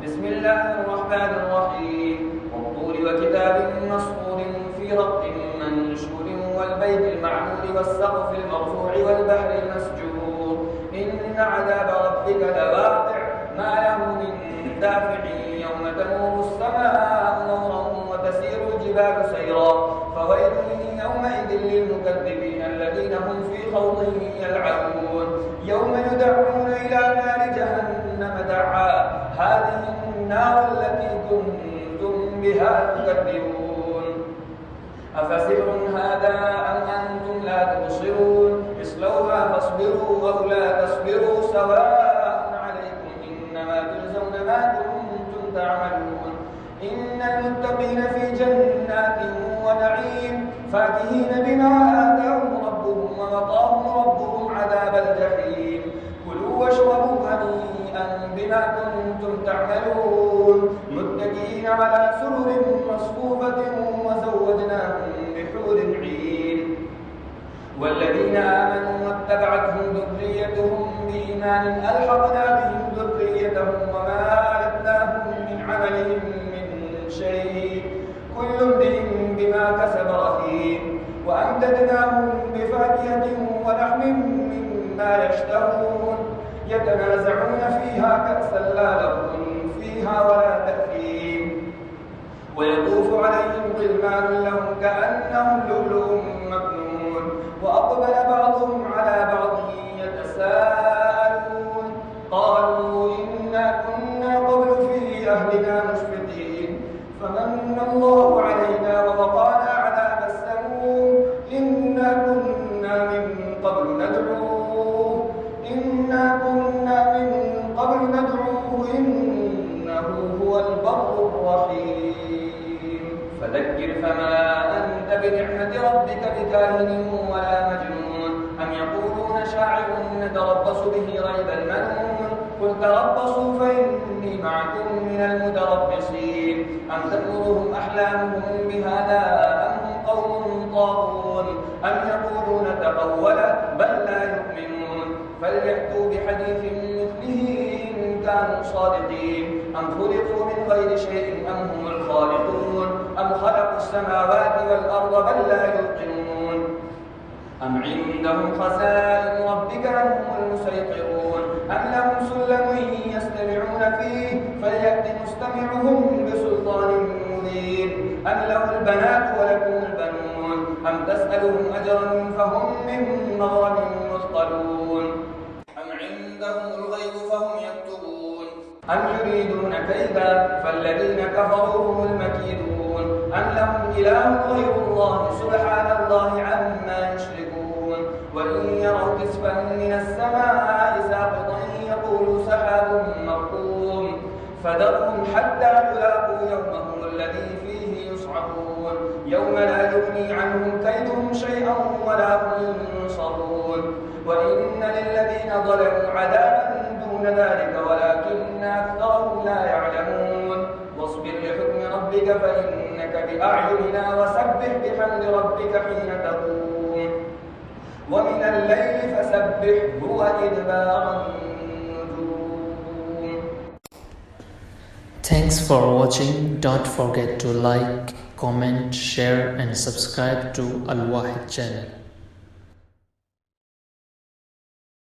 بسم الله الرحمن الرحيم والطور وكتاب مسطور في رق منشور والبيت المعمور والسقف المرفوع والبحر المسجور إن عذاب ربك لواقع ما له من دافع يوم تمور السماء مورا وتسير الجبال سيرا فويل يومئذ للمكذبين الذين هم في خوض يلعبون يوم يدعون إلى نار جهنم دعا هذه النار التي كنتم بها تكذبون أفسحر هذا أم أنتم لا تبصرون اصلوها فاصبروا أو لا تصبروا سواء عليكم إنما تجزون ما كنتم تعملون إن المتقين في جنات ونعيم فاكهين بما آتاهم ربهم ووقاهم ربهم عذاب الجحيم كلوا واشربوا هنيئا بما كنتم تعملون متكئين على سرر مصفوفة وزوجناهم بحور عين والذين آمنوا واتبعتهم ذريتهم بإيمان ألحقنا بهم ذريتهم وما ألتناهم من عملهم من شيء كل امرئ بما كسب رهين وأمددناهم بفاكهة ولحم مما يشتهون يتنازعون فيها كأسا لا لغو فيها ولا تأثيم ويطوف عليهم غلمان لهم كأنهم لؤلؤ مكنون وأقبل بعضهم على بعض يتساءلون قالوا إنا كنا قبل في أهلنا مشفقين فمن الله علينا ووقانا عذاب السموم إنا كنا من قبل ندعوه إنه هو البر الرحيم فذكر فما أنت بنعمة ربك بكاهن ولا مجنون أم يقولون شاعر نتربص به ريب المنون قل تربصوا فإني معكم من المتربصين أم تأمرهم أحلامهم بهذا أم هم قوم طاغون أم يقولون تقوله بل لا يؤمنون فليأتوا بحديث مثله إن كانوا صادقين أم خلقوا من غير شيء أم هم الخالقون أم خلقوا السماوات والأرض بل لا يوقنون أم عندهم خزائن ربك أم هم المسيطرون أم لهم سلم يستمعون فيه فليأت مستمعهم بسلطان مبين أم له البنات ولكم البنون أم تسألهم أجرا فهم من مغرم مثقلون أم عندهم الغيب فهم يكتبون أم يريدون كيدا فالذين كفروا هم المكيدون أم لهم إله غير الله سبحان الله عما يشركون وإن يروا كسفا من السماء ساقطا يقولوا سحاب مركوم فذرهم حتى يلاقوا يومهم الذي فيه يصعقون يوم لا يغني عنهم كيدهم شيئا ولا هم ينصرون وإن للذين ظلموا عذابا دون ذلك ولكن أكثرهم لا يعلمون واصبر لحكم ربك فإنك بأعيننا وسبح بحمد ربك حين تقوم ومن الليل فسبحه وإدبار النجوم. Thanks for watching. Don't forget to like, comment, share and subscribe to Al Wahid channel.